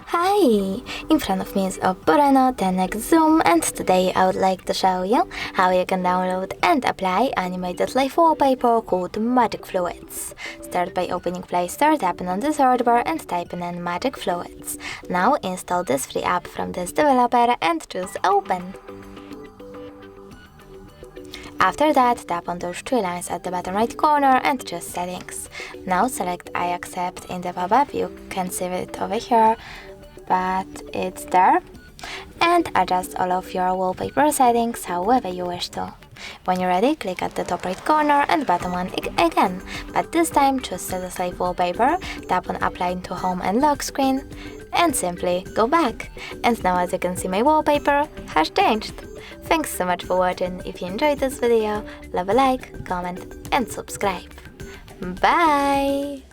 Hi! In front of me is OPPO Reno 10x Zoom, and today I would like to show you how you can download and apply animated live wallpaper called Magic Fluids. Start by opening Play Store, tapping on the search bar and typing in Magic Fluids. Now install this free app from this developer and choose Open. After that, tap on those three lines at the bottom right corner and choose Settings. Now select I accept in the pop-up. You can see it over here, but it's there. And adjust all of your wallpaper settings however you wish to. When you're ready, click at the top right corner and bottom one again, but this time choose Set as Live Wallpaper, tap on Apply to Home and Lock screen, and simply go back. And now, as you can see, my wallpaper has changed. Thanks so much for watching. If you enjoyed this video, leave a like, comment and subscribe. Bye!